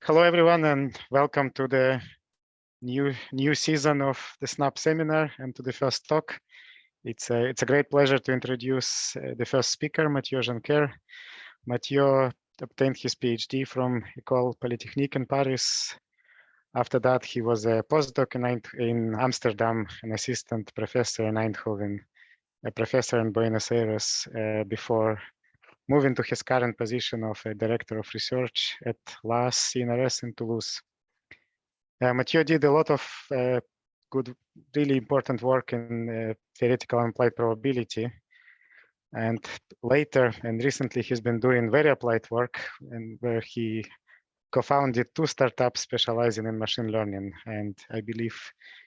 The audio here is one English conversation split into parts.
Hello, everyone, and welcome to the new season of the SNAPP seminar and to the first talk. It's a great pleasure to introduce the first speaker, Matthieu Jonckheere. Matthieu obtained his PhD from École Polytechnique in Paris. After that, he was a postdoc in Amsterdam, an assistant professor in Eindhoven, a professor in Buenos Aires before moving to his current position of a director of research at LAAS-CNRS in Toulouse. Matthieu did a lot of good, really important work in theoretical and applied probability. And later and recently, he's been doing very applied work, and where he co-founded 2 startups specializing in machine learning. And I believe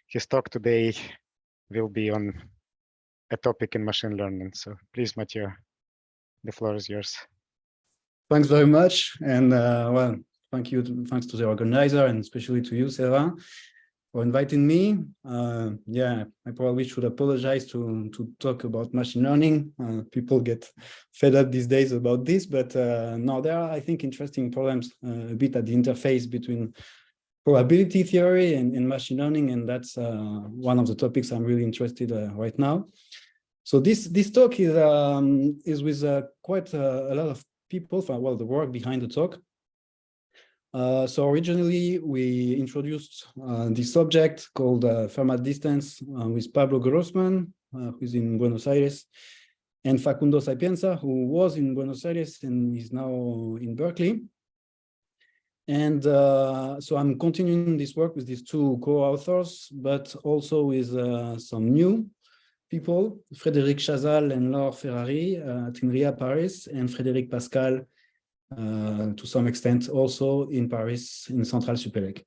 his talk today will be on a topic in machine learning. So please, Matthieu, the floor is yours. Thanks very much. And well, thanks to the organizer and especially to you, Sarah, for inviting me. Yeah, I probably should apologize to talk about machine learning. People get fed up these days about this, but no, there are, I think, interesting problems a bit at the interface between probability theory and machine learning, and that's one of the topics I'm really interested right now. So this talk is with quite a lot of people, well, the work behind the talk. So originally we introduced this subject called Fermat distance with Pablo Grossman, who's in Buenos Aires, and Facundo Sapienza, who was in Buenos Aires and is now in Berkeley. And so I'm continuing this work with these 2 co-authors, but also with some new people, Frédéric Chazal and Laure Ferrari at INRIA Paris, and Frédéric Pascal to some extent also in Paris in Centrale Supélec.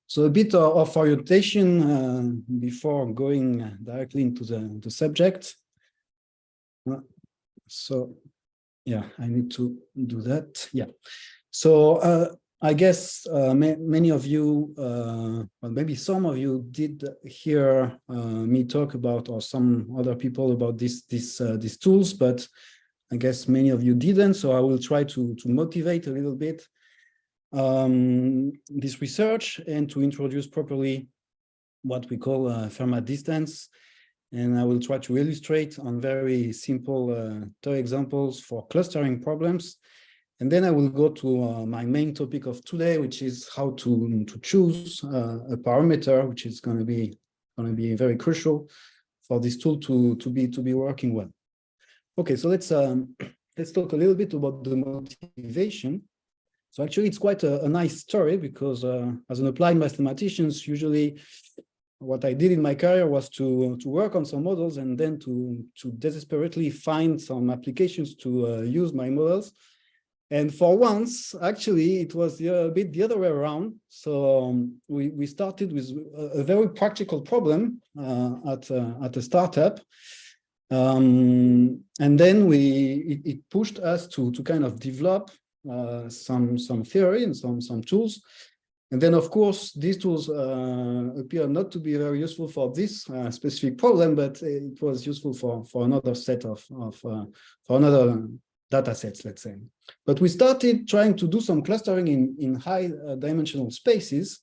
So a bit of orientation before going directly into the subject. So yeah, I need to do that. Yeah. So I guess many of you, well, maybe some of you did hear me talk about, or some other people about these tools, but I guess many of you didn't. So I will try to motivate a little bit this research and to introduce properly what we call Fermat distance. And I will try to illustrate on very simple toy examples for clustering problems. And then I will go to my main topic of today, which is how to choose a parameter, which is going to be very crucial for this tool to be working well. Okay, so let's talk a little bit about the motivation. So actually, it's quite a nice story because as an applied mathematician, usually what I did in my career was to work on some models and then to desperately find some applications to use my models. And for once, actually, it was a bit the other way around. So we started with a very practical problem at a startup. And then it pushed us to kind of develop some theory and some tools. And then, of course, these tools appear not to be very useful for this specific problem, but it was useful for another set for another data sets, let's say. But we started trying to do some clustering in high dimensional spaces,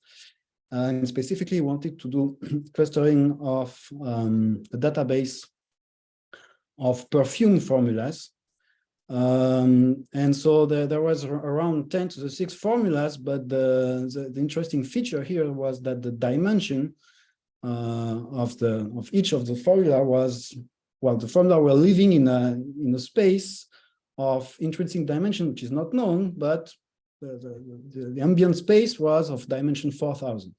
and specifically wanted to do clustering of a database of perfume formulas. And so there was around 10 to the 6 formulas, but the interesting feature here was that the dimension of each of the formula was, well, the formula were living in a space of intrinsic dimension, which is not known, but the ambient space was of dimension 4000.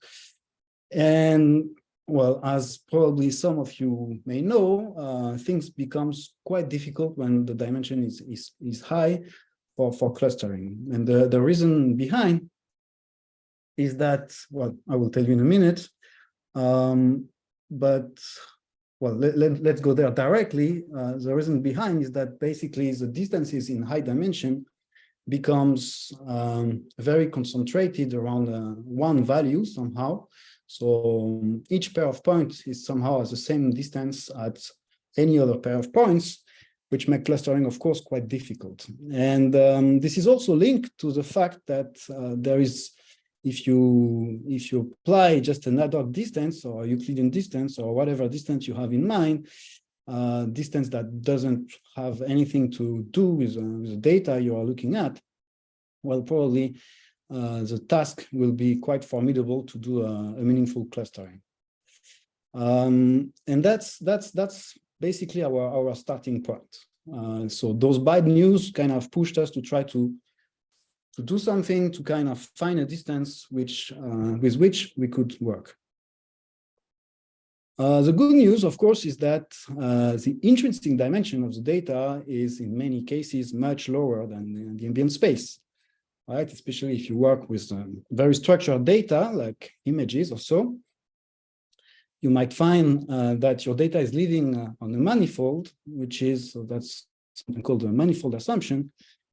And well, as probably some of you may know, things becomes quite difficult when the dimension is high for clustering. And the reason behind is that, well, I will tell you in a minute, but well, let's go there directly. The reason behind is that basically the distances in high dimension becomes very concentrated around one value somehow. So each pair of points is somehow at the same distance at any other pair of points. which make clustering, of course, quite difficult. And this is also linked to the fact that there is, if you apply just an ad hoc distance or Euclidean distance or whatever distance you have in mind, distance that doesn't have anything to do with the data you are looking at, well, probably the task will be quite formidable to do a meaningful clustering. And that's basically our starting point. So those bad news kind of pushed us to try to do something to kind of find a distance with which we could work. The good news, of course, is that the intrinsic dimension of the data is in many cases much lower than the ambient space, right? Especially if you work with very structured data like images or so. You might find that your data is living on a manifold, which is, so that's something called a manifold assumption.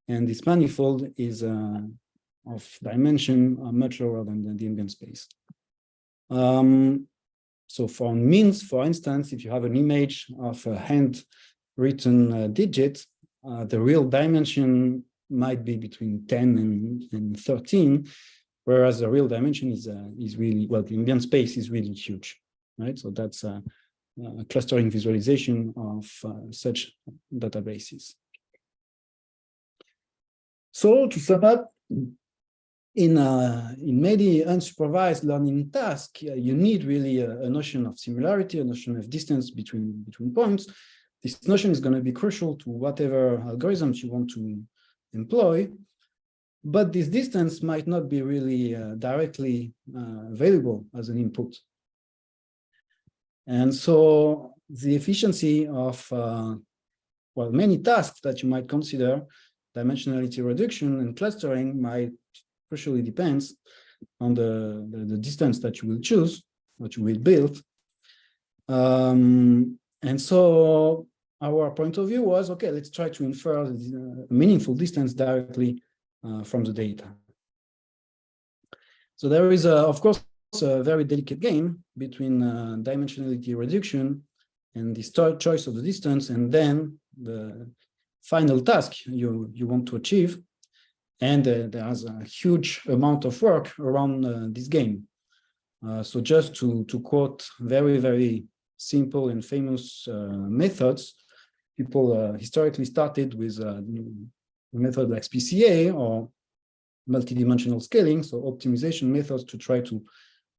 And this manifold is of dimension much lower than the ambient space. So for means, for instance, if you have an image of a handwritten digit, the real dimension might be between 10 and 13, whereas the real dimension is really, well, the ambient space is really huge, right? So that's a clustering visualization of such databases. So to sum up, in many unsupervised learning tasks, you need really a notion of similarity, a notion of distance between points. This notion is going to be crucial to whatever algorithms you want to employ, but this distance might not be really directly available as an input. And so the efficiency of, well, many tasks that you might consider, dimensionality reduction and clustering might crucially depends on the distance that you will choose, what you will build. And so our point of view was, okay, let's try to infer a meaningful distance directly from the data. So there is, of course, a very delicate game between dimensionality reduction and the choice of the distance, and then the final task you want to achieve. And there's a huge amount of work around this game. So just to quote very, very simple and famous methods, people historically started with a method like SPCA or multidimensional scaling, so optimization methods to try to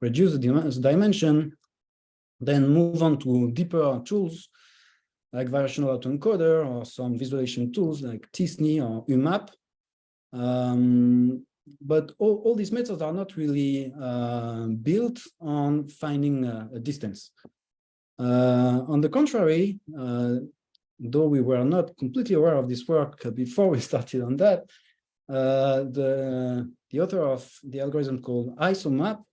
reduce the dimension, then move on to deeper tools like variational autoencoder or some visualization tools like TSNE or UMAP. But all these methods are not really built on finding a distance. On the contrary, though we were not completely aware of this work before we started on that, the author of the algorithm called ISOMAP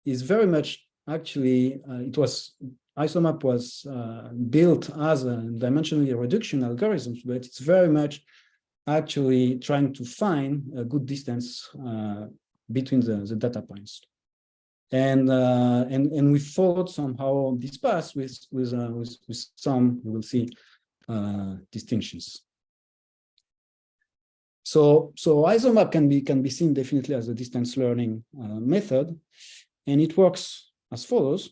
is very much actually, ISOMAP was built as a dimensional reduction algorithm, but it's very much actually trying to find a good distance between the data points. And we followed somehow this path with some, we will see, distinctions. So ISOMAP can be seen definitely as a distance learning method, and it works as follows.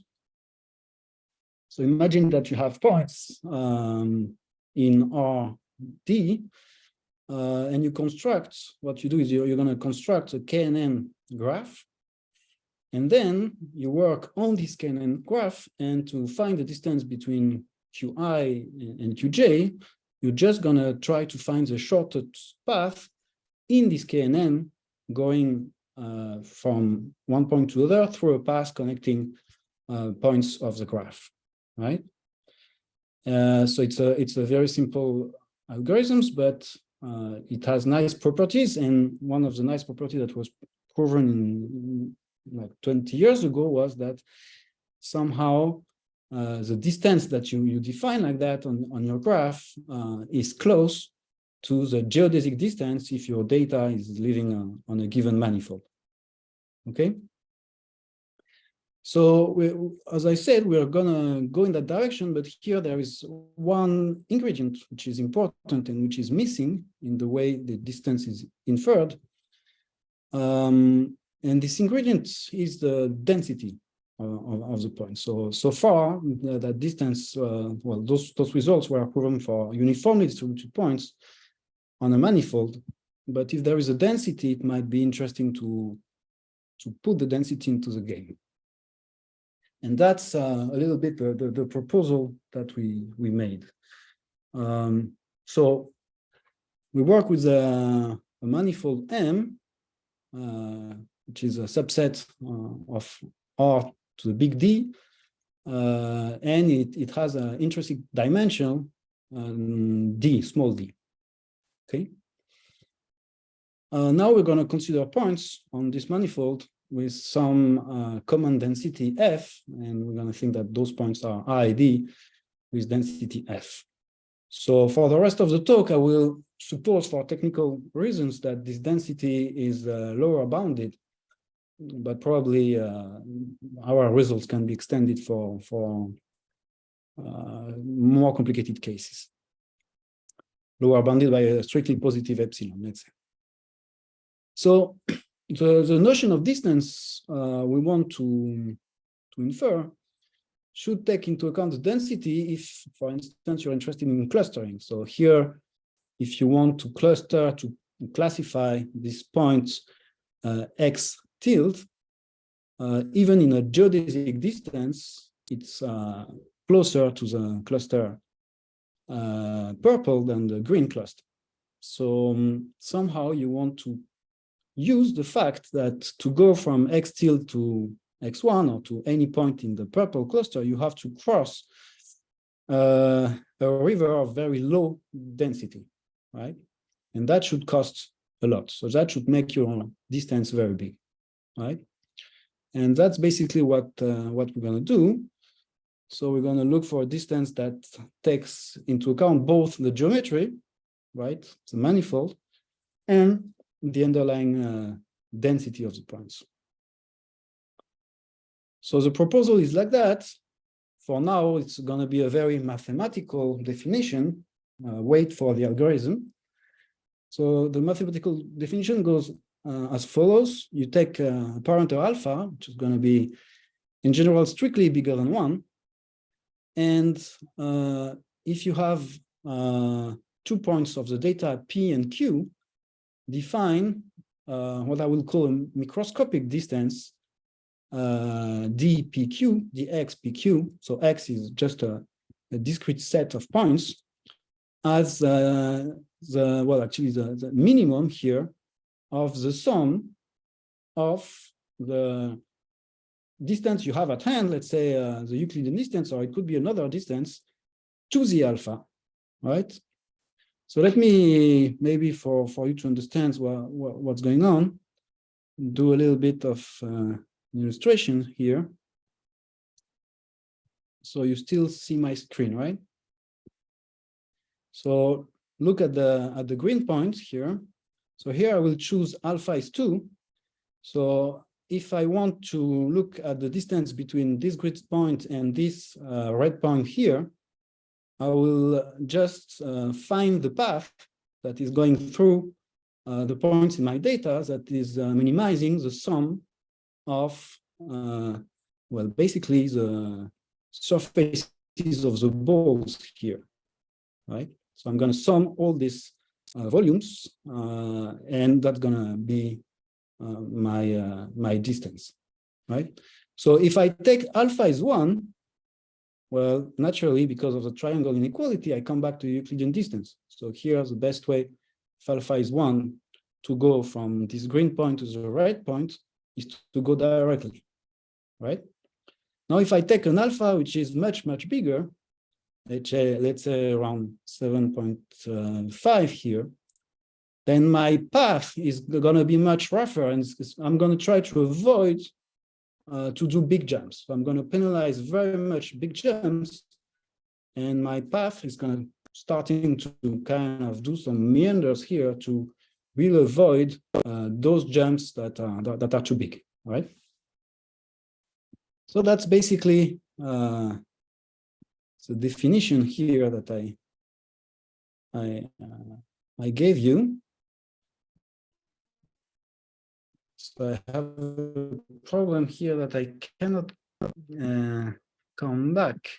So imagine that you have points in RD, and you construct, what you do is you're going to construct a KNN graph, and then you work on this KNN graph, and to find the distance between Qi and Qj, you're just going to try to find the shortest path in this KNN going from one point to the other through a path connecting points of the graph, right? So it's a very simple algorithms, but it has nice properties, and one of the nice properties that was proven in like 20 years ago was that somehow the distance that you define like that on your graph is close to the geodesic distance if your data is living on a given manifold. Okay. So as I said, we're gonna go in that direction, but here there is one ingredient which is important and which is missing in the way the distance is inferred. And this ingredient is the density of the point. So far, that distance, well, those results were proven for uniformly distributed points on a manifold. But if there is a density, it might be interesting to put the density into the game. And that's a little bit the proposal that we made. So we work with a manifold M, which is a subset of R to the big D, and it has an intrinsic dimension D, small d. Okay. Now we're going to consider points on this manifold with some common density F, and we're going to think that those points are RID with density F. So for the rest of the talk, I will suppose for technical reasons that this density is lower bounded, but probably our results can be extended for more complicated cases. Lower bounded by a strictly positive epsilon, let's say. So the notion of distance we want to infer should take into account the density if, for instance, you're interested in clustering. So here, if you want to cluster, to classify these points X tilde, even in a geodesic distance, it's closer to the cluster purple than the green cluster. So somehow you want to use the fact that to go from X tilde to X1 or to any point in the purple cluster, you have to cross a river of very low density, right? And that should cost a lot. So that should make your distance very big, right? And that's basically what we're going to do. So we're going to look for a distance that takes into account both the geometry, right, the manifold, and the underlying density of the points. So the proposal is like that. For now, it's going to be a very mathematical definition. Wait for the algorithm. So the mathematical definition goes as follows. You take a parameter alpha, which is going to be, in general, strictly bigger than 1. And if you have 2 points of the data P and Q, define what I will call a macroscopic distance dpq, dxpq. So x is just a discrete set of points as the minimum here of the sum of the distance you have at hand, let's say the Euclidean distance, or it could be another distance, to the alpha, right? So let me, maybe for you to understand what's going on, do a little bit of illustration here. So you still see my screen, right? So look at the green point here. So here I will choose alpha is 2. So if I want to look at the distance between this grid point and this red point here, I will just find the path that is going through the points in my data that is minimizing the sum of, well, basically the surfaces of the balls here, right? So I'm going to sum all these volumes, and that's going to be my distance, right? So if I take alpha is 1, well, naturally, because of the triangle inequality, I come back to Euclidean distance. So here's the best way, if alpha is 1, to go from this green point to the red point is to go directly, right? Now, if I take an alpha, which is much, much bigger, let's say around 7.5 here, then my path is going to be much rougher, and I'm going to try to avoid to do big jumps. So I'm going to penalize very much big jumps, and my path is going to starting to kind of do some meanders here to really avoid those jumps that are too big, right? So that's basically the definition here that I gave you. So I have a problem here that I cannot come back.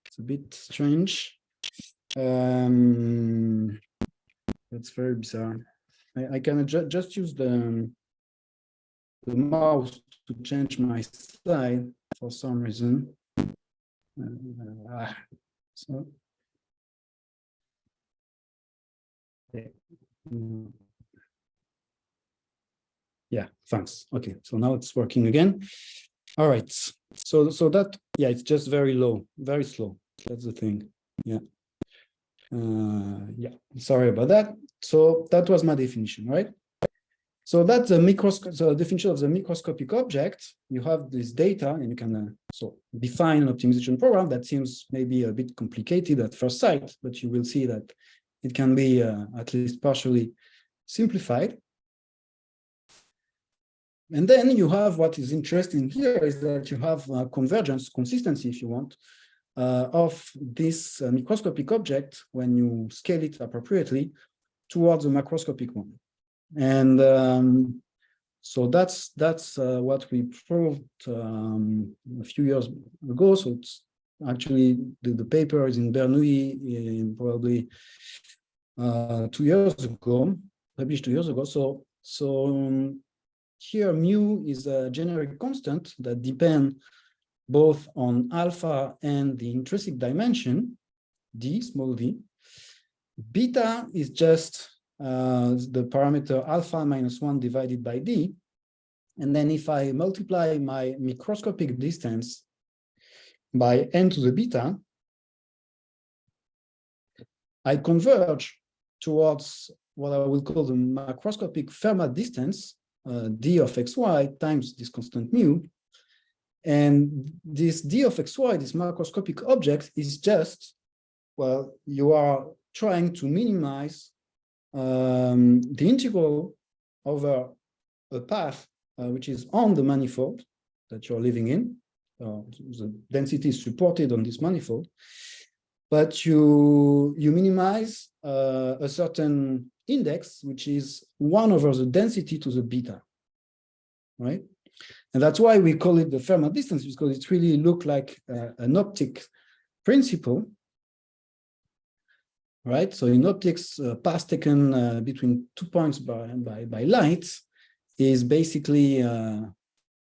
It's a bit strange. That's very bizarre. I can just use the mouse to change my slide for some reason. So yeah, thanks. Okay, so now it's working again. All right. So that, yeah, it's just very low, very slow. That's the thing. Yeah. Yeah, sorry about that. So that was my definition, right? So that's the definition of the microscopic object. You have this data, and you can so define an optimization program that seems maybe a bit complicated at first sight, but you will see that it can be at least partially simplified. And then you have what is interesting here is that you have convergence, consistency, if you want, of this microscopic object when you scale it appropriately towards a macroscopic one. And so that's what we proved a few years ago. So it's actually the paper is in Bernoulli in probably 2 years ago, published 2 years ago. So here mu is a generic constant that depends both on alpha and the intrinsic dimension, d, small d. Beta is just the parameter alpha minus 1 divided by d. And then if I multiply my microscopic distance by n to the beta, I converge towards what I will call the macroscopic Fermat distance, d of xy times this constant mu. And this d of xy, this macroscopic object, is just, well, you are trying to minimize the integral over a path which is on the manifold that you're living in. The density is supported on this manifold, but you minimize a certain index, which is 1 over the density to the beta, right? And that's why we call it the Fermat distance, because it really looks like an optic principle, right? So in optics, path taken between 2 points by light is basically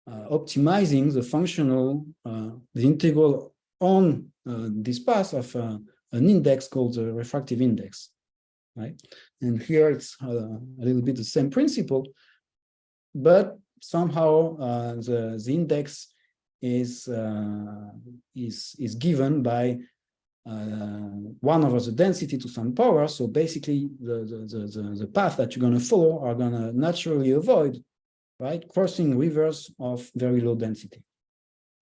optimizing the functional, the integral on this path of an index called the refractive index, right? And here it's a little bit the same principle, but somehow the index is given by 1 over the density to some power. So basically the path that you're going to follow are going to naturally avoid, right, crossing rivers of very low density,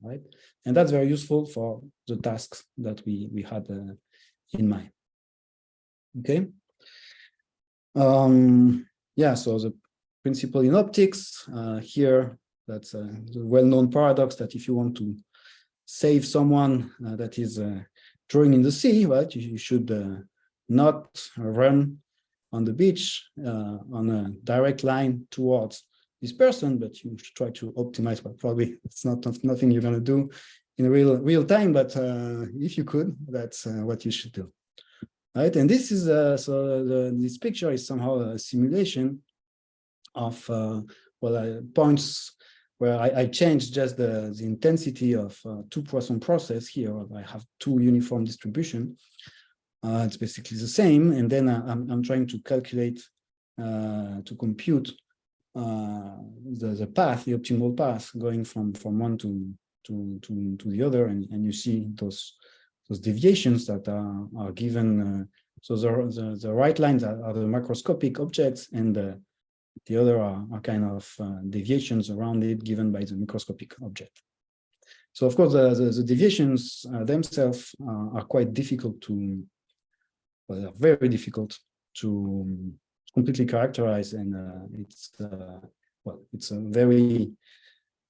right? And that's very useful for the tasks that we had in mind. Okay. Yeah, so the principle in optics here, that's a well-known paradox that if you want to save someone that is drawing in the sea, right, you should not run on the beach on a direct line towards this person, but you should try to optimize. But probably it's nothing you're going to do in real time, but if you could, that's what you should do. Right, and this is this picture is somehow a simulation of points where I changed just the intensity of 2 Poisson process here. I have 2 uniform distribution. It's basically the same, and then I'm trying to calculate to compute the path, the optimal path, going from one to the other, and you see those deviations that are given. So the right lines are the macroscopic objects, and the other are kind of deviations around it given by the microscopic object. So of course, the deviations themselves are quite difficult to, well, they're very difficult to completely characterize, and it's a very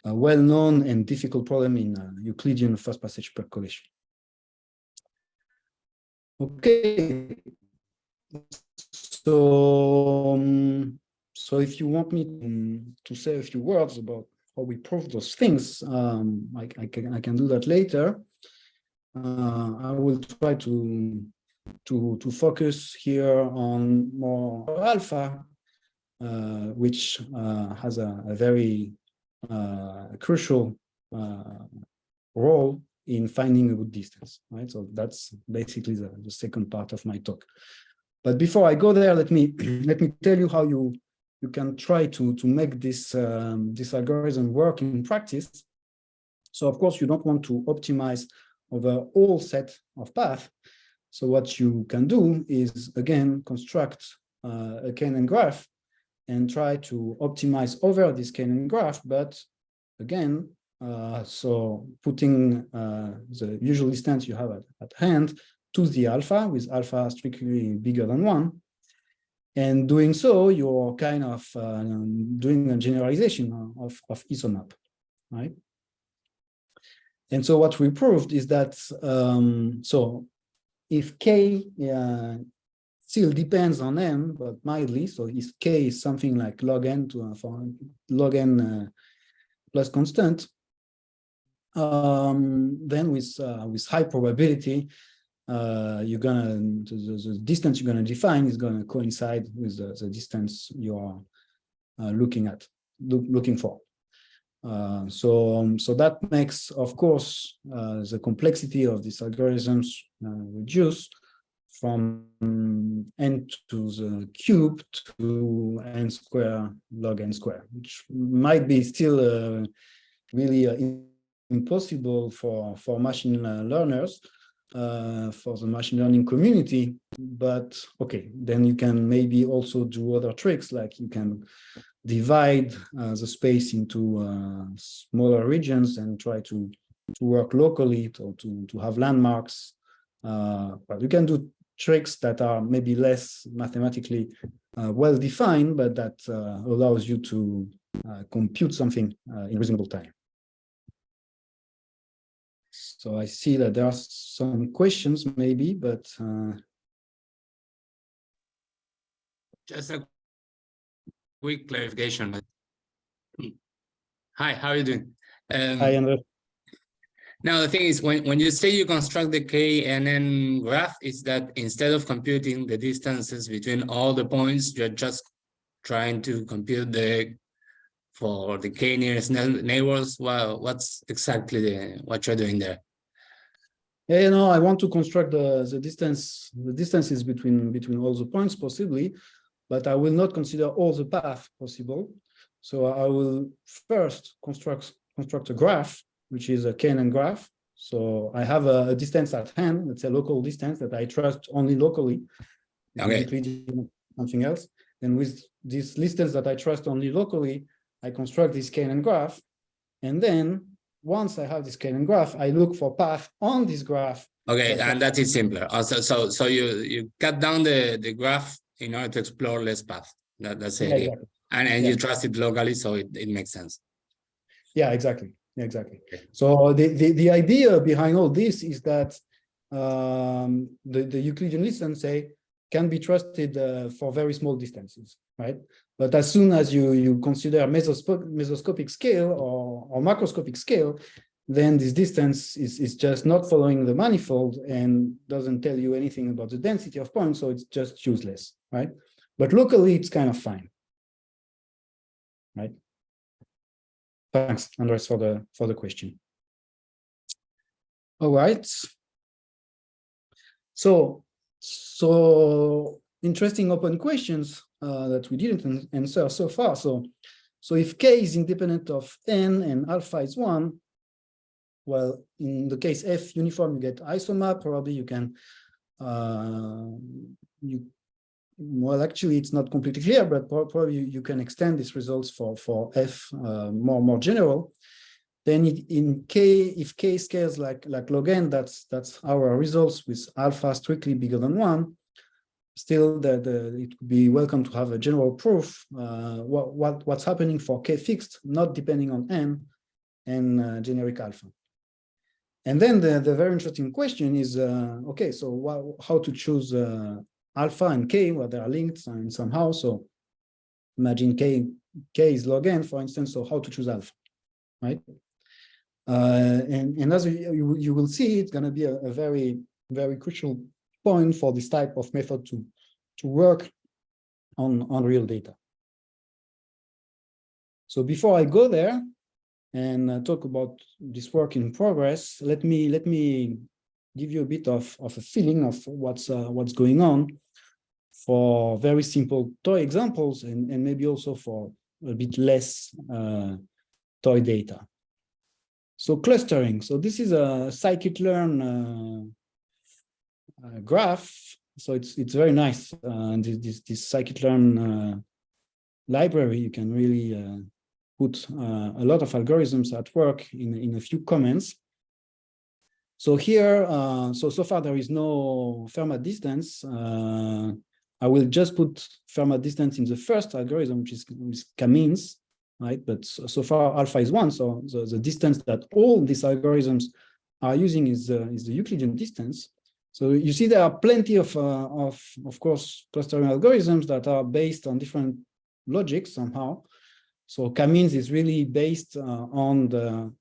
a well-known and difficult problem in Euclidean first passage percolation. Okay, so if you want me to say a few words about how we prove those things, I can do that later. I will try to focus here on more alpha, which has a very crucial role in finding a good distance, right? So that's basically the second part of my talk. But before I go there, let me tell you how you can try to make this this algorithm work in practice. So of course you don't want to optimize over all set of paths. So what you can do is again construct a K-NN graph and try to optimize over this K-NN graph, but again, so putting the usual distance you have at hand to the alpha, with alpha strictly bigger than 1. And doing so, you're kind of doing a generalization of SNAPP, right? And so what we proved is that, so if K still depends on M, but mildly, so if K is something like log N for log N plus constant, then with high probability, you're gonna the distance you're gonna define is gonna coincide with the distance you are looking for. So that makes, of course, the complexity of these algorithms reduce from n to the cube to n square log n square, which might be still really impossible for machine learners, for the machine learning community. But okay, then you can maybe also do other tricks, like you can divide the space into smaller regions and try to work locally to have landmarks. But you can do tricks that are maybe less mathematically well defined, but that allows you to compute something in reasonable time. So I see that there are some questions maybe, but just a quick clarification. Hi, how are you doing? I understand. Now, the thing is, when you say you construct the K-NN graph, is that instead of computing the distances between all the points, you're just trying to compute for the K nearest neighbors? Well, what's exactly what you're doing there? Yeah, you know, I want to construct the distances between all the points possibly, but I will not consider all the paths possible. So I will first construct a graph, which is a K-NN graph. So I have a distance at hand, let's say local distance that I trust only locally. Okay. Something else. And with this distance that I trust only locally, I construct this K-NN graph. And then once I have this K-NN graph, I look for path on this graph. Okay, and that is simpler. Also, so you cut down the graph in order to explore less path. That's it. Yeah, exactly. And you trust it locally, so it makes sense. Yeah, exactly. Exactly. So the idea behind all this is that the Euclidean distance, say, can be trusted for very small distances, right? But as soon as you consider mesoscopic scale or macroscopic scale, then this distance is just not following the manifold and doesn't tell you anything about the density of points, so it's just useless, right? But locally, it's kind of fine, right? Thanks, Andres, for the question. All right. So interesting open questions that we didn't answer so far. So if K is independent of N and alpha is 1, well, in the case F uniform, you get isomap. Probably you can well, actually, it's not completely clear, but probably you can extend these results for F more general. Then in K, if K scales like log N, that's our results with alpha strictly bigger than 1. Still, it would be welcome to have a general proof what's happening for K fixed, not depending on N, and generic alpha. And then the very interesting question is, okay, so how to choose alpha and k, well, they are linked and somehow. So imagine k is log n, for instance, so how to choose alpha, right? And as you will see, it's going to be a very, very crucial point for this type of method to work on real data. So before I go there and talk about this work in progress, let me give you a bit of a feeling of what's going on for very simple toy examples and maybe also for a bit less toy data. So clustering. So this is a scikit-learn graph. So it's very nice. This scikit-learn library, you can really put a lot of algorithms at work in a few comments. So here, so far there is no Fermat distance. I will just put Fermat distance in the first algorithm, which is k-means, right? But so far alpha is 1, so the distance that all these algorithms are using is the Euclidean distance. So you see there are plenty of course, clustering algorithms that are based on different logics somehow. So k-means is really based on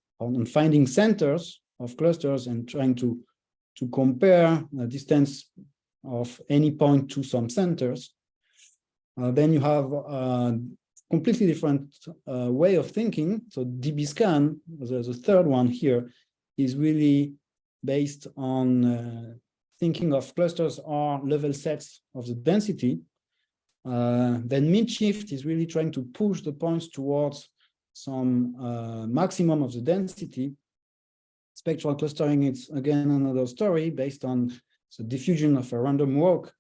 finding centers of clusters and trying to compare the distance of any point to some centers. Then you have a completely different way of thinking. So dbScan, the third one here, is really based on thinking of clusters or level sets of the density. Then min-shift is really trying to push the points towards some maximum of the density. Spectral clustering, it's again another story based on the diffusion of a random walk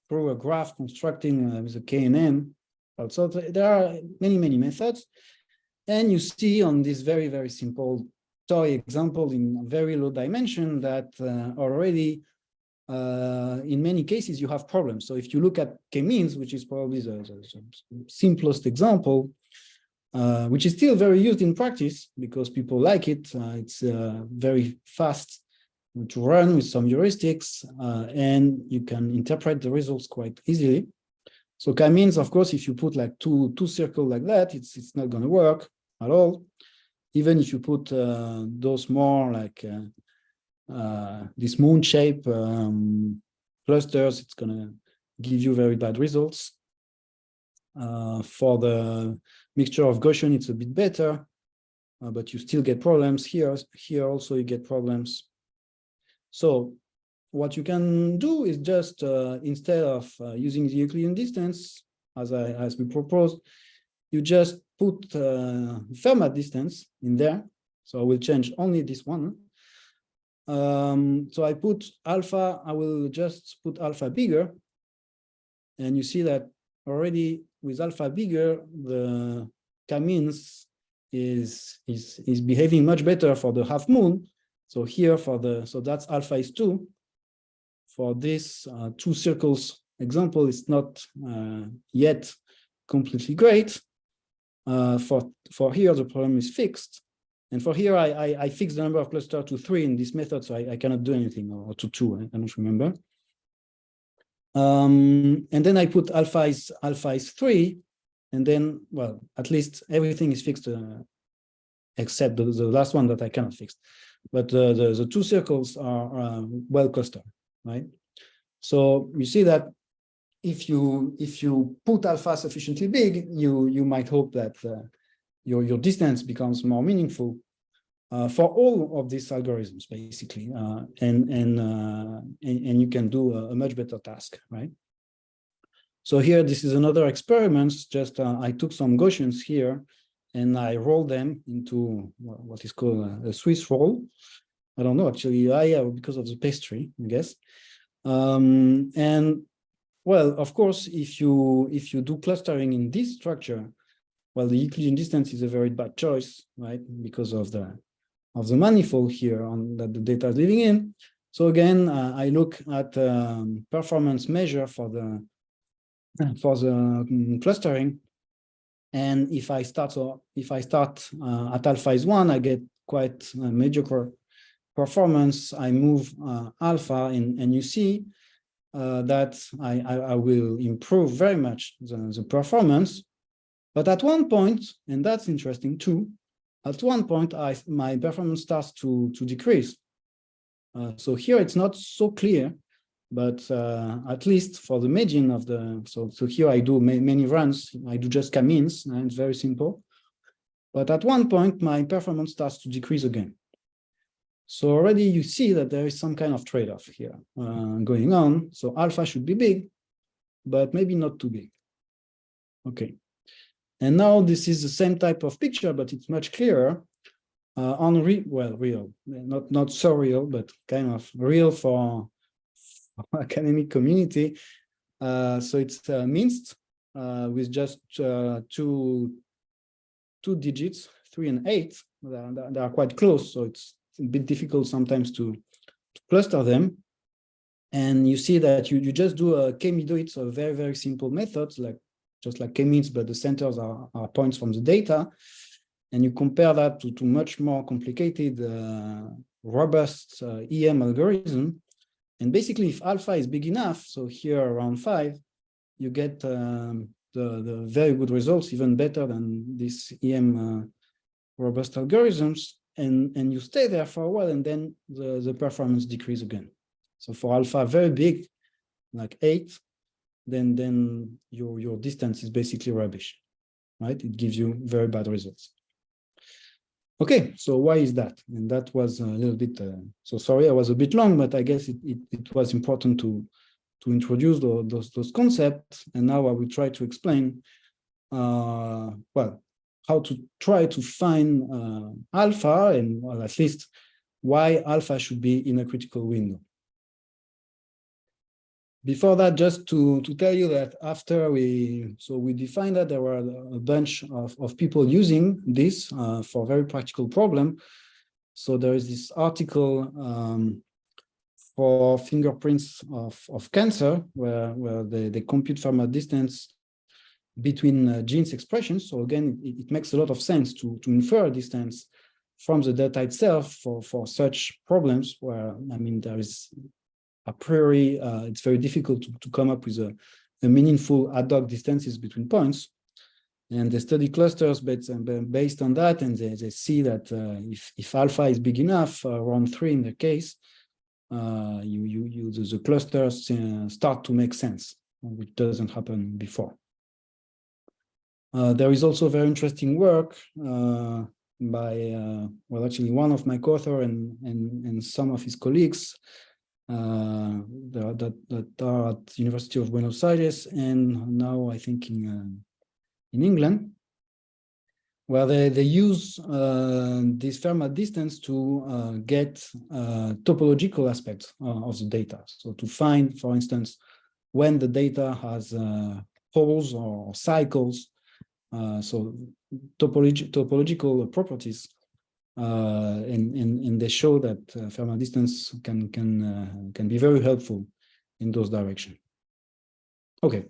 through a graph constructing with a k and n. So there are many, many methods. And you see on this very, very simple toy example in very low dimension that already in many cases you have problems. So if you look at k-means, which is probably the simplest example, which is still very used in practice because people like it. It's very fast to run with some heuristics, and you can interpret the results quite easily. So k-means, of course, if you put like two circles like that, it's not going to work at all. Even if you put those more like this moon shape clusters, it's going to give you very bad results. For the mixture of Gaussian, it's a bit better, but you still get problems here. Here also you get problems. So what you can do is just instead of using the Euclidean distance as we proposed, you just put Fermat distance in there. So I will change only this one. So I put alpha. I will just put alpha bigger, and you see that already with alpha bigger, the k-means is behaving much better for the half moon. So here so that's alpha is 2. For this 2 circles example, it's not yet completely great. For here, the problem is fixed. And for here, I fixed the number of clusters to 3 in this method, so I cannot do anything, or to 2, I don't remember. And then I put alpha is 3, and then, well, at least everything is fixed except the last one that I cannot fix. But the 2 circles are well clustered, right? So you see that if you put alpha sufficiently big, you might hope that your distance becomes more meaningful for all of these algorithms, basically, and you can do a much better task, right? So here, this is another experiment. Just I took some Gaussians here, and I rolled them into what is called a Swiss roll. I don't know, actually, because of the pastry, I guess. And well, of course, if you do clustering in this structure, well, the Euclidean distance is a very bad choice, right? Because of the manifold here that the data is living in. So again, I look at performance measure for the clustering, and if I start at alpha is 1, I get quite mediocre performance, I move alpha, and you see that I will improve very much the performance. But at one point, and that's interesting too, at one point my performance starts to decrease. So here it's not so clear, but at least for the median of the, so here I do many runs, I do just k-means, and it's very simple. But at one point, my performance starts to decrease again. So already you see that there is some kind of trade-off here going on. So alpha should be big, but maybe not too big. Okay. And now this is the same type of picture, but it's much clearer on real, not so real, but kind of real for academic community. So it's minced with just two digits, 3 and 8. They are quite close, so it's a bit difficult sometimes to cluster them. And you see that you just do a k-medoid, so very, very simple methods, just like k-means, but the centers are points from the data. And you compare that to much more complicated, robust EM algorithm. And basically, if alpha is big enough, so here around 5, you get the very good results, even better than this EM robust algorithms. And you stay there for a while, and then the performance decrease again. So for alpha very big, like 8, then your distance is basically rubbish, right? It gives you very bad results. Okay, so why is that? And that was a little bit, so sorry, I was a bit long, but I guess it was important to introduce those concepts. And now I will try to explain, well, how to try to find alpha, and well, at least why alpha should be in a critical window. Before that, just to tell you that after we defined that there were a bunch of people using this for very practical problem. So there is this article for fingerprints of cancer where they compute Fermat distance between genes expressions. So again, it makes a lot of sense to infer a distance from the data itself for such problems where, I mean, there is a priori, it's very difficult to come up with a meaningful ad hoc distances between points. And they study clusters based on that, and they see that if alpha is big enough, around 3 in the case, the clusters start to make sense, which doesn't happen before. There is also very interesting work by, well, actually one of my co-authors and some of his colleagues that are at University of Buenos Aires, and now I think in England, where they use this Fermat distance to get topological aspects of the data. So to find, for instance, when the data has poles or cycles, so topological properties, and they show that Fermat distance can be very helpful in those directions. Okay.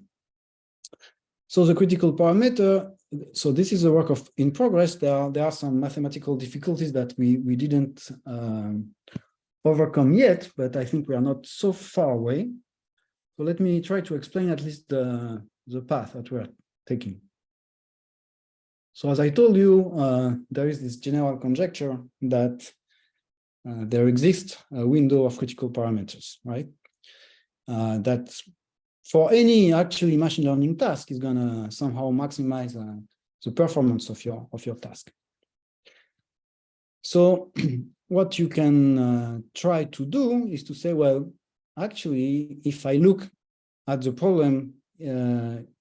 So the critical parameter, so this is a work in progress. There are some mathematical difficulties that we didn't overcome yet, but I think we are not so far away. So let me try to explain at least the path that we're taking. So as I told you, there is this general conjecture that there exists a window of critical parameters, right? That for any actually machine learning task is gonna somehow maximize the performance of your task. So what you can try to do is to say, well, actually, if I look at the problem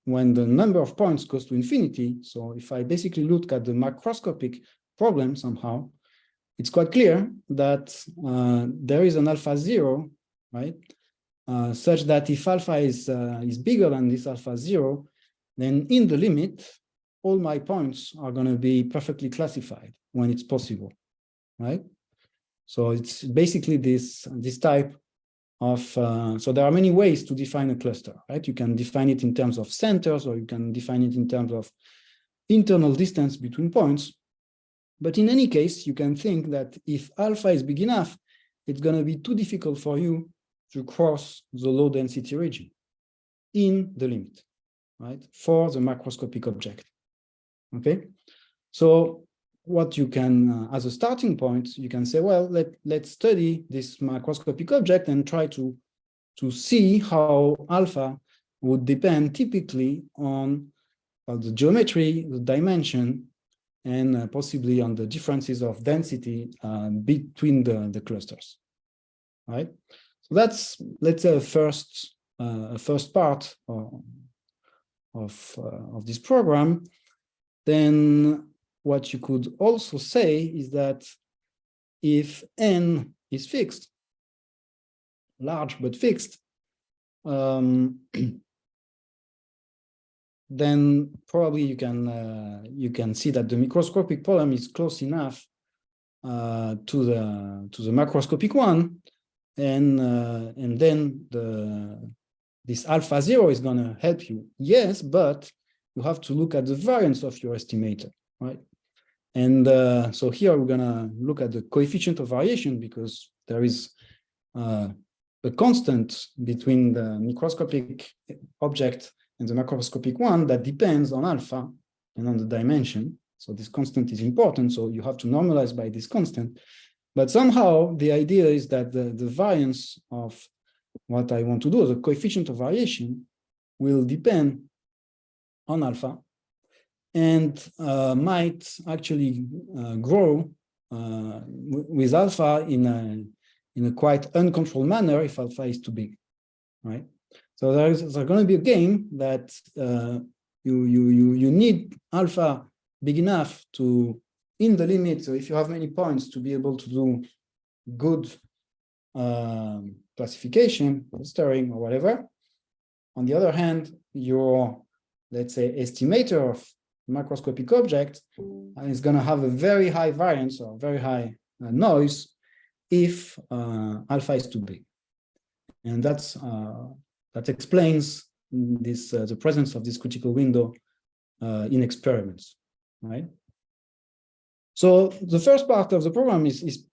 when the number of points goes to infinity, so if I basically look at the macroscopic problem somehow, it's quite clear that there is an alpha 0, right? Such that if alpha is bigger than this alpha 0, then in the limit, all my points are going to be perfectly classified when it's possible, right? So it's basically this type of, so there are many ways to define a cluster, right? You can define it in terms of centers, or you can define it in terms of internal distance between points. But in any case, you can think that if alpha is big enough, it's going to be too difficult for you to cross the low density region in the limit, right, for the macroscopic object. Okay, so what you can, as a starting point, you can say, well, let's study this macroscopic object and try to see how alpha would depend typically on the geometry, the dimension, and possibly on the differences of density between the clusters, right? So that's, let's say, a first part of this program. Then what you could also say is that if n is fixed, large but fixed, then probably you can see that the microscopic problem is close enough to the macroscopic one, and then this alpha 0 is going to help you. Yes, but you have to look at the variance of your estimator, right? And so here we're going to look at the coefficient of variation, because there is a constant between the microscopic object and the macroscopic one that depends on alpha and on the dimension. So this constant is important, so you have to normalize by this constant. But somehow the idea is that the variance of what I want to do, the coefficient of variation, will depend on alpha, and might actually grow with alpha in a quite uncontrolled manner if alpha is too big, right? So there's going to be a game that you need alpha big enough to, in the limit, so if you have many points, to be able to do good classification, clustering, or whatever. On the other hand, your, let's say, estimator of macroscopic object is going to have a very high variance or very high noise if alpha is too big. And that explains this the presence of this critical window in experiments, right? So the first part of the program is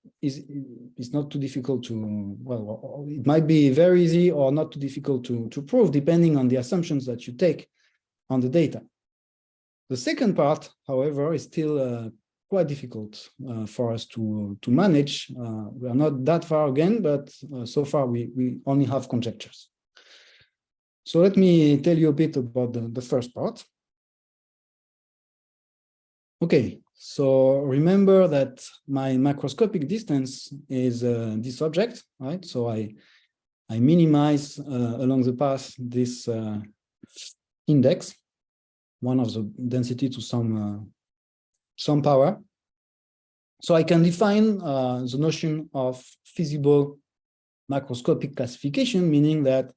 not too difficult to, well, it might be very easy or not too difficult to prove, depending on the assumptions that you take on the data. The second part, however, is still quite difficult for us to manage. We are not that far again, but so far we only have conjectures. So let me tell you a bit about the first part. Okay, so remember that my macroscopic distance is this object, right? So I minimize along the path this index, one of the density to some power. So I can define the notion of feasible macroscopic classification, meaning that,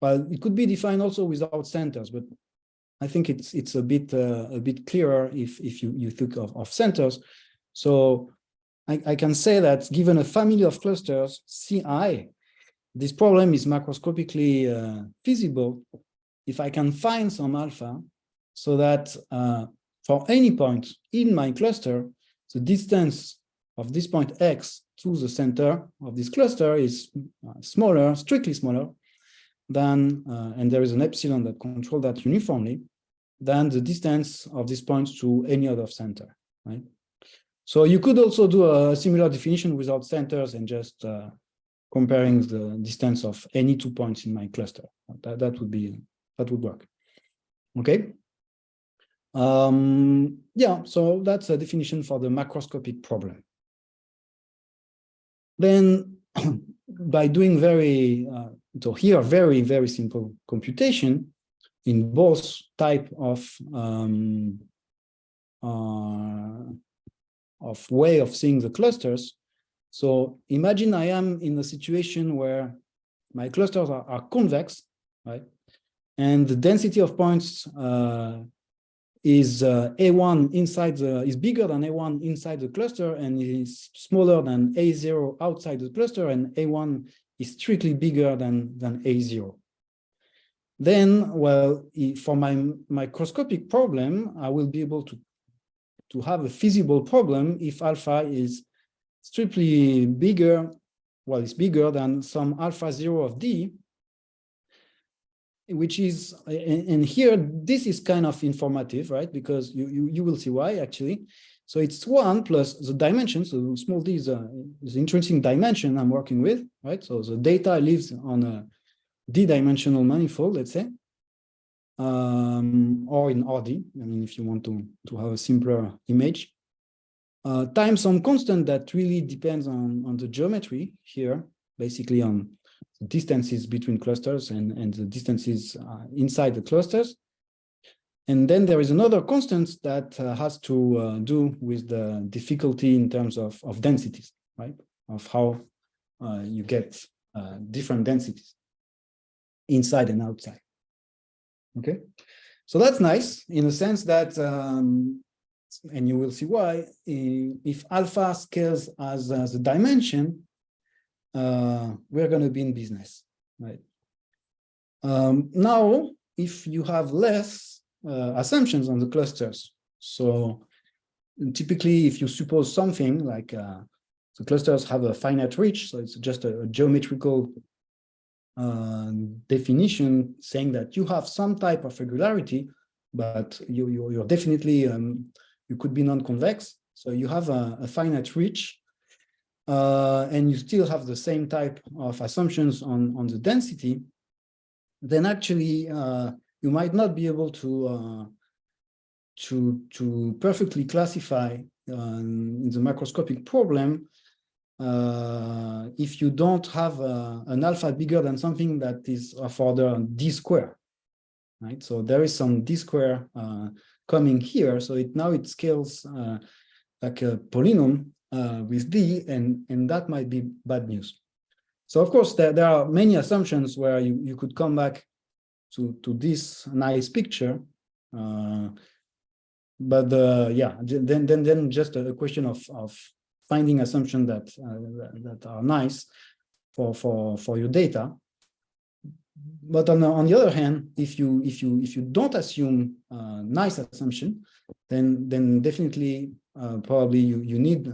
well, it could be defined also without centers, but I think it's a bit clearer if you think of centers. So I can say that given a family of clusters Ci, this problem is macroscopically feasible if I can find some alpha, so that for any point in my cluster, the distance of this point X to the center of this cluster is smaller, strictly smaller than, and there is an epsilon that controls that uniformly, than the distance of this point to any other center, right? So you could also do a similar definition without centers and just comparing the distance of any 2 points in my cluster. That would work. Okay. Yeah, so that's a definition for the macroscopic problem. Then by doing very simple computation in both type of way of seeing the clusters. So imagine I am in a situation where my clusters are convex, right? And the density of points is A1 inside is bigger than A1 inside the cluster and is smaller than A0 outside the cluster, and A1 is strictly bigger than A0. Then, well, for my microscopic problem, I will be able to to have a feasible problem if alpha is strictly bigger, well, it's bigger than some alpha 0 of D, which is, and here, this is kind of informative, right? Because you will see why, actually. So it's 1 plus the dimension, so small d is the interesting dimension I'm working with, right? So the data lives on a d-dimensional manifold, let's say, or in RD, I mean, if you want to have a simpler image, times some constant that really depends on the geometry here, basically on the distances between clusters and the distances inside the clusters. And then there is another constant that has to do with the difficulty in terms of densities, right? Of how you get different densities inside and outside. Okay, so that's nice in the sense that, and you will see why, if alpha scales as the dimension, we're going to be in business, right? Now, if you have less assumptions on the clusters, so typically if you suppose something like the clusters have a finite reach, so it's just a geometrical definition saying that you have some type of regularity, but you're definitely, you could be non-convex, so you have a finite reach, and you still have the same type of assumptions on the density, then actually you might not be able to perfectly classify in the macroscopic problem if you don't have an alpha bigger than something that is of order d square, right? So there is some d square coming here, so now it scales like a polynomial with d, and that might be bad news. So of course there are many assumptions where you could come back to this nice picture, but yeah, then just a question of finding assumptions that are nice for your data. But on the other hand, if you don't assume nice assumption, then definitely probably you need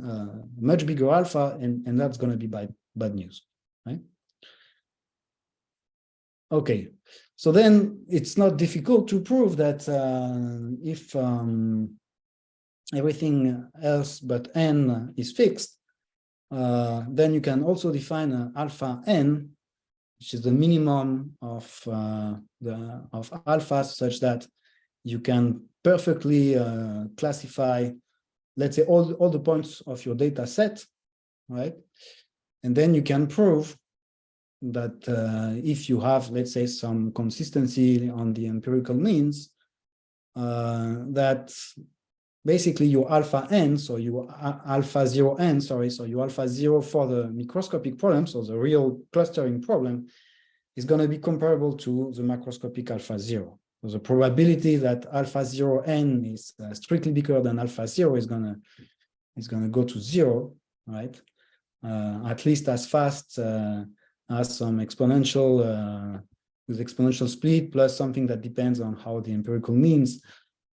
much bigger alpha, and that's going to be bad news, right? Okay, so then it's not difficult to prove that if everything else but n is fixed, then you can also define alpha n, which is the minimum of alpha, such that you can perfectly classify, let's say, all the points of your data set, right? And then you can prove that if you have, let's say, some consistency on the empirical means, that basically your alpha n, so your alpha 0n, sorry, so your alpha 0 for the microscopic problem, so the real clustering problem, is going to be comparable to the macroscopic alpha 0. So the probability that alpha 0n is strictly bigger than alpha 0 is going to go to 0, right? At least as fast as some exponential with exponential split plus something that depends on how the empirical means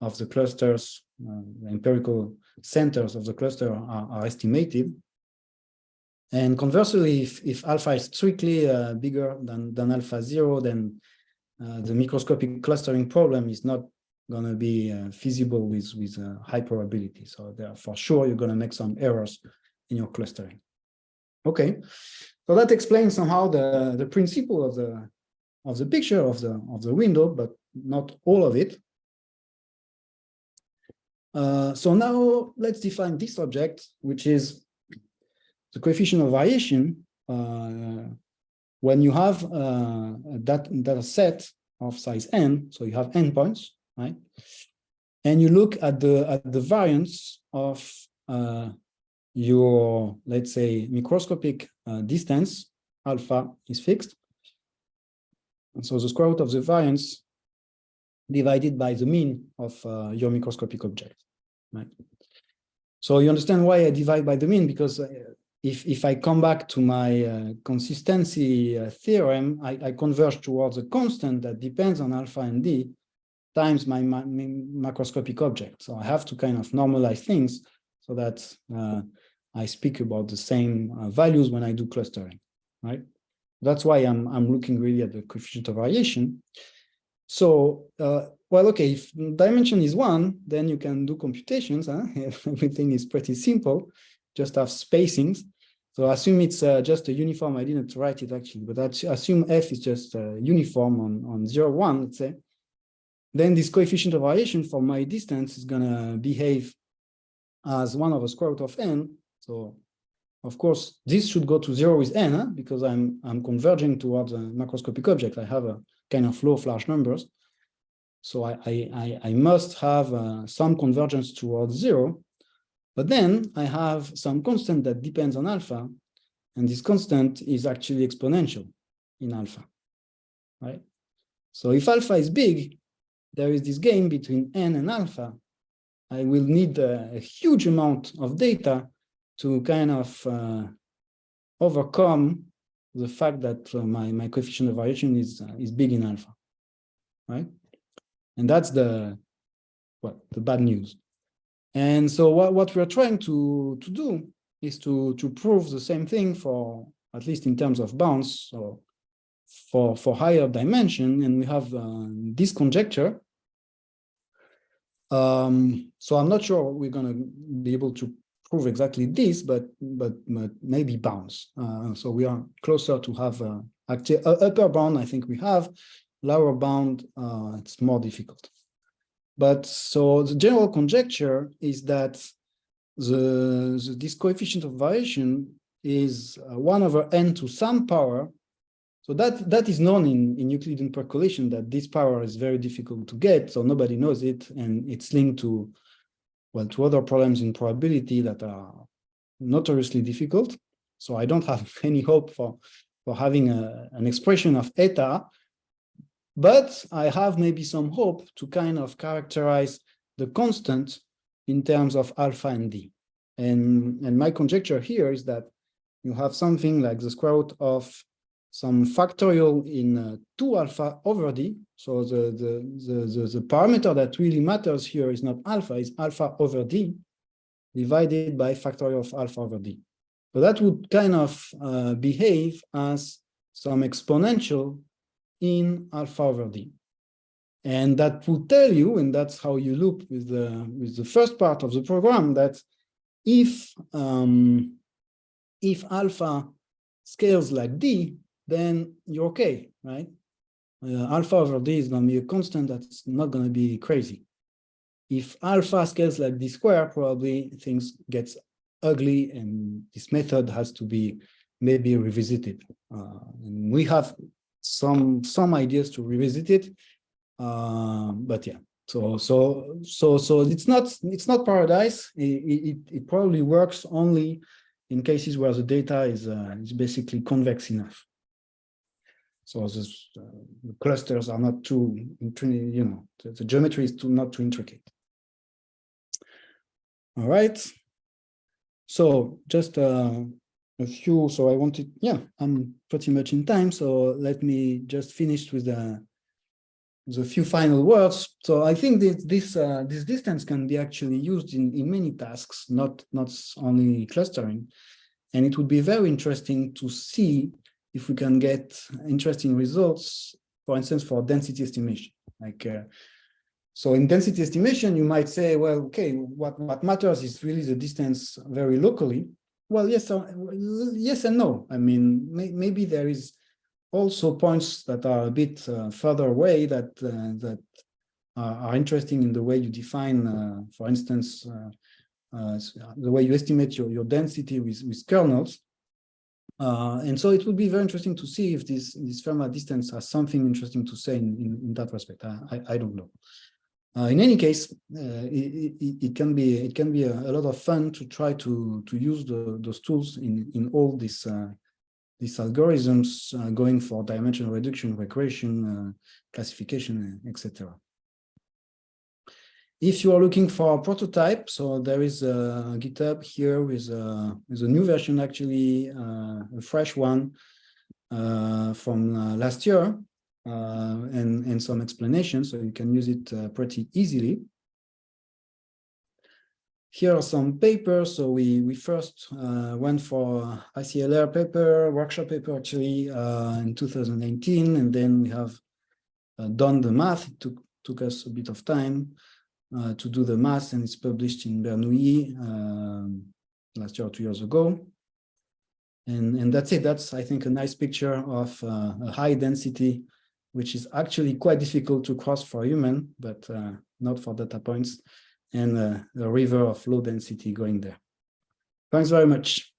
of the clusters, the empirical centers of the cluster are estimated. And conversely, if alpha is strictly bigger than alpha 0, then the microscopic clustering problem is not going to be feasible with high probability. So there, for sure, you're going to make some errors in your clustering. Okay, so that explains somehow the principle of the picture of the window, but not all of it. So now let's define this object, which is the coefficient of variation when you have a data set of size n, so you have n points, right? And you look at the variance of your, let's say, microscopic distance, alpha is fixed. And so the square root of the variance divided by the mean of your microscopic object, right? So you understand why I divide by the mean, because if I come back to my consistency theorem, I converge towards a constant that depends on alpha and d, times my macroscopic object. So I have to kind of normalize things so that I speak about the same values when I do clustering, right? That's why I'm looking really at the coefficient of variation. So, well, okay, if dimension is 1, then you can do computations. Huh? Everything is pretty simple, just have spacings. So assume it's just a uniform. I didn't write it actually, but assume f is just uniform on 0, 1, let's say. Then this coefficient of variation for my distance is gonna behave as 1 over square root of n. So of course, this should go to 0 with n, huh? Because I'm converging towards a macroscopic object. I have a kind of law of large numbers. So I must have some convergence towards 0. But then I have some constant that depends on alpha. And this constant is actually exponential in alpha, right? So if alpha is big, there is this game between n and alpha. I will need a huge amount of data to kind of overcome the fact that my coefficient of variation is big in alpha, right? And that's the bad news. And so what we're trying to do is to prove the same thing for, at least in terms of bounds, so for higher dimension, and we have this conjecture. So I'm not sure we're going to be able to prove exactly this, but maybe bounds. So we are closer to have upper bound. I think we have lower bound. It's more difficult. But so the general conjecture is that this coefficient of variation is 1 over n to some power. So that is known in Euclidean percolation, that this power is very difficult to get, so nobody knows it, and it's linked to, well, to other problems in probability that are notoriously difficult. So I don't have any hope for having an expression of eta, but I have maybe some hope to kind of characterize the constant in terms of alpha and d. And my conjecture here is that you have something like the square root of some factorial in 2 alpha over d. So the parameter that really matters here is not alpha, it's alpha over d divided by factorial of alpha over d. So that would kind of behave as some exponential in alpha over d. And that would tell you, and that's how you loop with the first part of the program, that if alpha scales like d, then you're okay, right? Alpha over d is going to be a constant that's not going to be crazy. If alpha scales like d square, probably things get ugly, and this method has to be maybe revisited. And we have some ideas to revisit it, but yeah. So it's not paradise. It probably works only in cases where the data is basically convex enough. So the clusters are not too, the geometry is not too intricate. All right. So just a few. So I wanted, yeah, I'm pretty much in time. So let me just finish with the few final words. So I think that this distance can be actually used in many tasks, not only clustering. And it would be very interesting to see if we can get interesting results, for instance, for density estimation. Like, so in density estimation, you might say, well, okay, what matters is really the distance very locally. Well, yes and no. I mean, maybe there is also points that are a bit further away that are interesting in the way you define, for instance, the way you estimate your density with kernels. And so it would be very interesting to see if this Fermat distance has something interesting to say in that respect. I don't know. In any case, it can be a lot of fun to try to use those tools in all these algorithms going for dimensional reduction, regression, classification, etc. If you are looking for a prototype, so there is a GitHub here with a new version, actually, a fresh one from last year. and some explanation, so you can use it pretty easily. Here are some papers. So we first went for ICLR paper, workshop paper actually in 2019, and then we have done the math. It took us a bit of time to do the math, and it's published in Bernoulli last year or 2 years ago. And that's it. That's, I think, a nice picture of a high density, which is actually quite difficult to cross for human, but not for data points, and a river of low density going there. Thanks very much.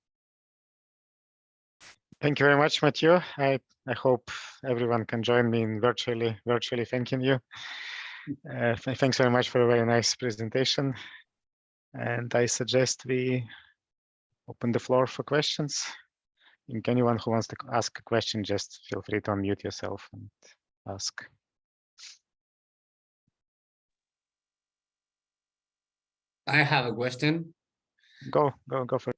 Thank you very much, Matthieu. I hope everyone can join me in virtually thanking you. Thanks very much for a very nice presentation. And I suggest we open the floor for questions. And anyone who wants to ask a question, just feel free to unmute yourself and ask. I have a question. Go for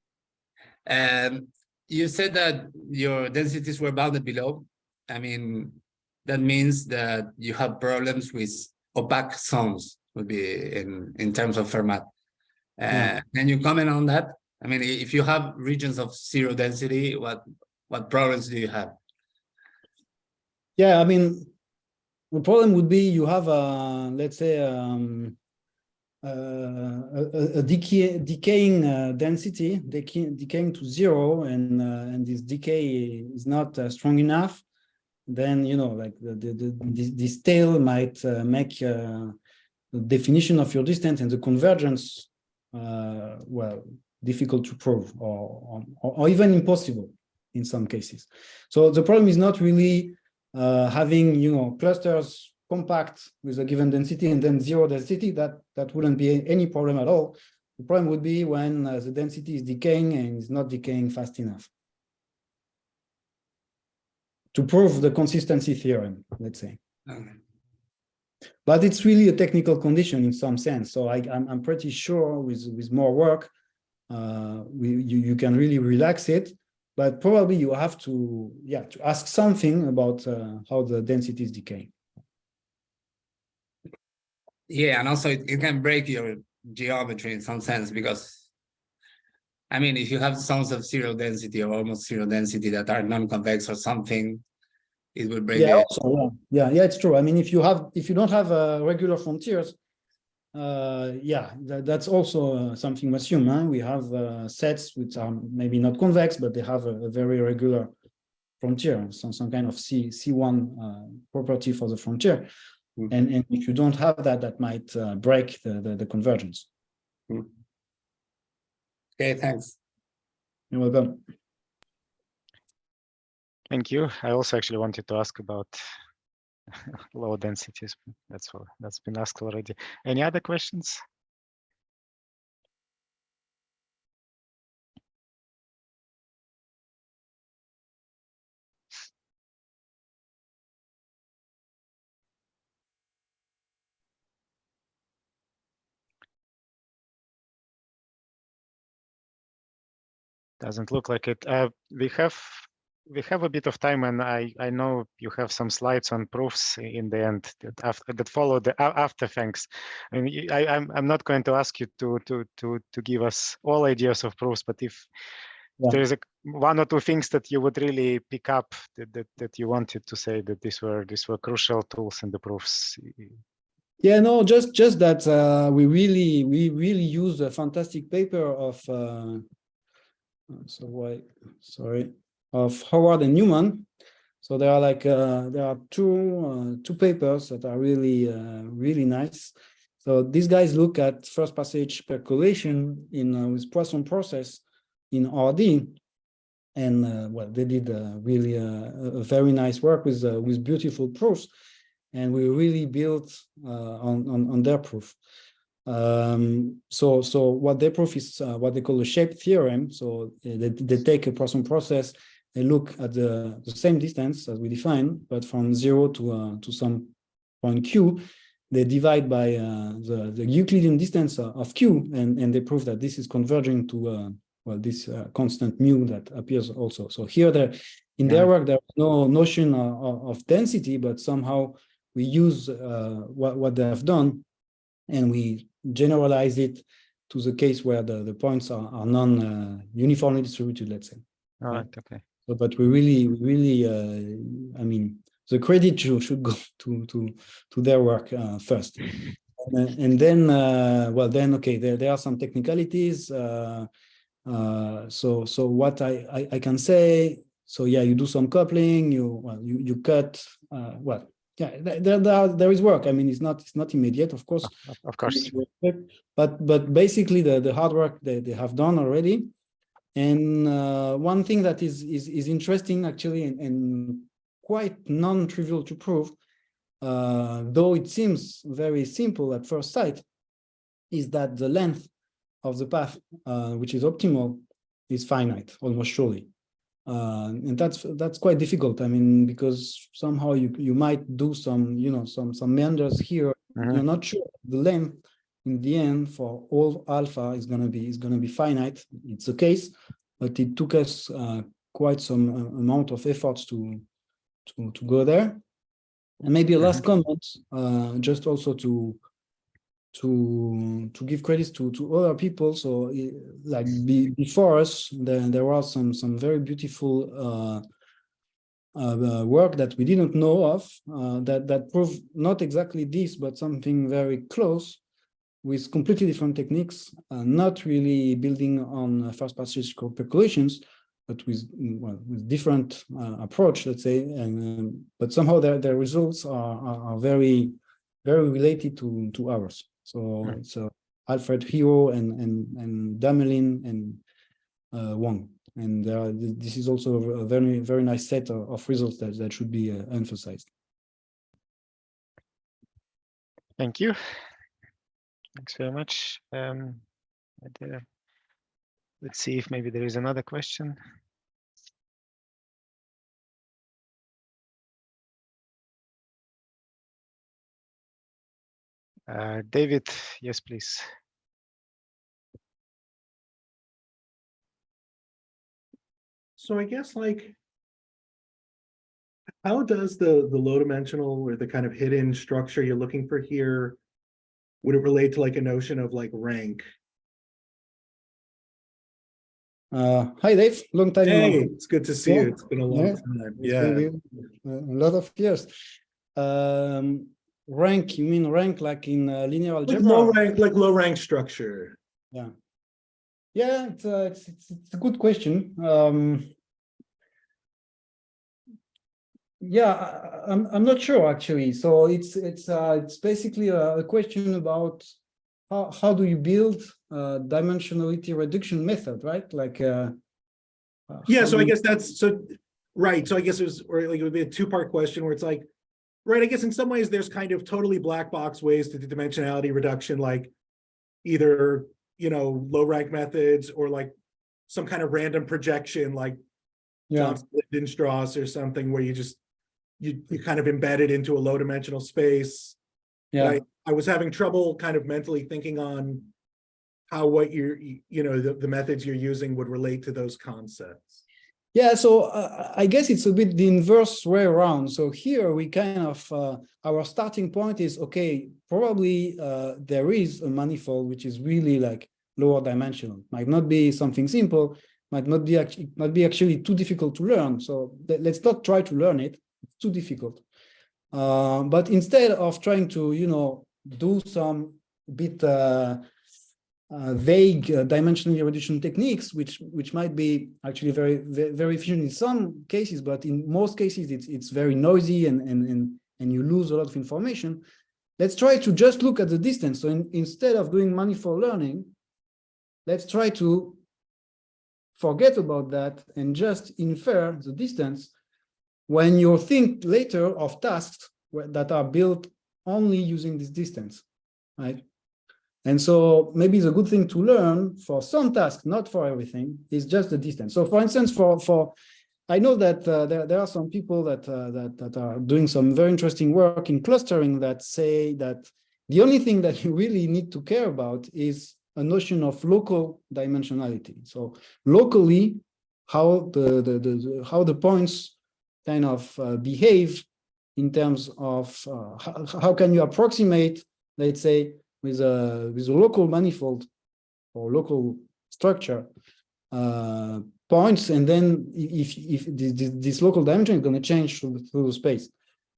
it. You said that your densities were bounded below. I mean, that means that you have problems with opaque zones, would be in terms of Fermat. Can you comment on that? I mean, if you have regions of zero density, what problems do you have? Yeah, I mean, the problem would be you have let's say a decaying density, decaying to zero, and this decay is not strong enough. Then, you know, like this tail might make the definition of your distance and the convergence well, difficult to prove, or even impossible in some cases. So the problem is not really having, you know, clusters compact with a given density and then zero density. That wouldn't be any problem at all. The problem would be when the density is decaying and is not decaying fast enough to prove the consistency theorem, let's say. Okay. But it's really a technical condition in some sense. So I'm pretty sure with more work, you can really relax it. But probably you have to ask something about how the density is decaying. Yeah, and also it can break your geometry in some sense, because I mean, if you have zones of zero density or almost zero density that are non-convex or something, it will break. Yeah, it's true. I mean, if you don't have regular frontiers, that's also something we assume. Huh? We have sets which are maybe not convex, but they have a very regular frontier, some kind of C1 property for the frontier. Mm-hmm. And if you don't have that, that might break the convergence. Mm-hmm. Okay, thanks. You're welcome. Thank you. I also actually wanted to ask about low densities. That's been asked already. Any other questions? Doesn't look like it. We have a bit of time, and I know you have some slides on proofs in the end that follow the after thanks. I mean, I'm not going to ask you to give us all ideas of proofs, but if there is one or two things that you would really pick up that you wanted to say that these were crucial tools in the proofs. Yeah, no, just that we really use a fantastic paper of of Howard and Newman. So there are two papers that are really nice. So these guys look at first passage percolation in with Poisson process in RD, and well, they did really a very nice work with beautiful proofs, and we really built on their proof. So what their proof is what they call a shape theorem. So they take a Poisson process, they look at the same distance as we define, but from 0 to some point q, they divide by the Euclidean distance of q, and they prove that this is converging to well, this constant mu that appears also. So here, in their work, there's no notion of density, but somehow we use what they have done, and we generalize it to the case where the points are non-uniformly distributed, let's say. All right. Okay. So, but we really, I mean, the credit should go to their work first, and then, well, then okay, there are some technicalities. So what I can say. So yeah, you do some coupling. You cut. Well, yeah, there is work. I mean, it's not immediate, of course. Of course. But basically, the hard work they have done already. And one thing that is interesting, actually, and quite non-trivial to prove, though it seems very simple at first sight, is that the length of the path, which is optimal, is finite, almost surely. And that's quite difficult. I mean, because somehow you might do some meanders here. You're not sure the length in the end for all alpha is going to be finite. It's the case, but it took us quite some amount of efforts to go there. And maybe a last comment, just also to give credit to other people. So like before us, there was some very beautiful work that we didn't know of that proved not exactly this, but something very close, with completely different techniques, not really building on first-pass statistical percolations, but with different approach, let's say. And but somehow their results are very, very related to ours. So Alfred Hero and Damelin and Wang, and this is also a very, very nice set of results that should be emphasized. Thank you. Thanks very much. Let's see if maybe there is another question. David, yes, please. So I guess, like, how does the low dimensional or the kind of hidden structure you're looking for here, would it relate to like a notion of like rank? Hi, Dave. Long time. Hey, it's good to see you. It's been a long time. Yeah, a lot of years. Rank? You mean rank like in linear algebra? Like low rank structure. Yeah. Yeah, it's a good question. Yeah, I'm not sure actually. So it's basically a question about how do you build a dimensionality reduction method, right? Like yeah, so I guess that's right. So I guess it would be a two-part question where it's like, right, I guess in some ways there's kind of totally black box ways to do dimensionality reduction, like either low rank methods or like some kind of random projection like Johnson-Lindenstrass or something, where you kind of embed it into a low dimensional space. Yeah, I was having trouble kind of mentally thinking on how the methods you're using would relate to those concepts. Yeah, so I guess it's a bit the inverse way around. So here we kind of, our starting point is, okay, probably there is a manifold which is really like lower dimensional. Might not be something simple, might not be actually too difficult to learn. So let's not try to learn it. It's too difficult. But instead of trying to, do some bit vague dimensional reduction techniques, which might be actually very, very efficient in some cases, but in most cases it's very noisy and you lose a lot of information. Let's try to just look at the distance. So instead of doing manifold learning, let's try to forget about that and just infer the distance when you think later of tasks that are built only using this distance, right? And so maybe the good thing to learn for some tasks, not for everything, is just the distance. So for instance, I know that there are some people that are doing some very interesting work in clustering that say that the only thing that you really need to care about is a notion of local dimensionality. So locally, how the points kind of behave in terms of how can you approximate, let's say, with a local manifold or local structure points, and then if this local dimension is going to change through the space.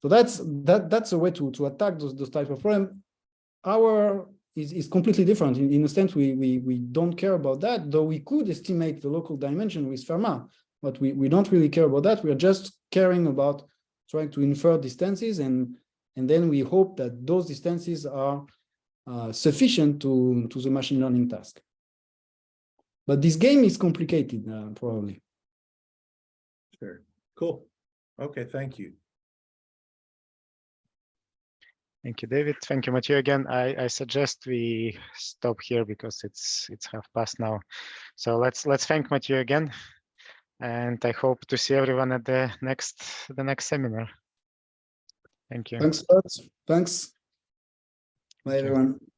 So that's a way to attack those type of problems. Our is completely different. In a sense, we don't care about that, though we could estimate the local dimension with Fermat, but we don't really care about that. We are just caring about trying to infer distances, and then we hope that those distances are sufficient to the machine learning task. But this game is complicated, probably. Sure. Cool. Okay, thank you. Thank you, David. Thank you, Matthieu. Again, I suggest we stop here because it's 12:30 now. So let's thank Matthieu again, and I hope to see everyone at the next seminar. Thank you. Thanks a lot. Thanks. Bye, Thank you. everyone.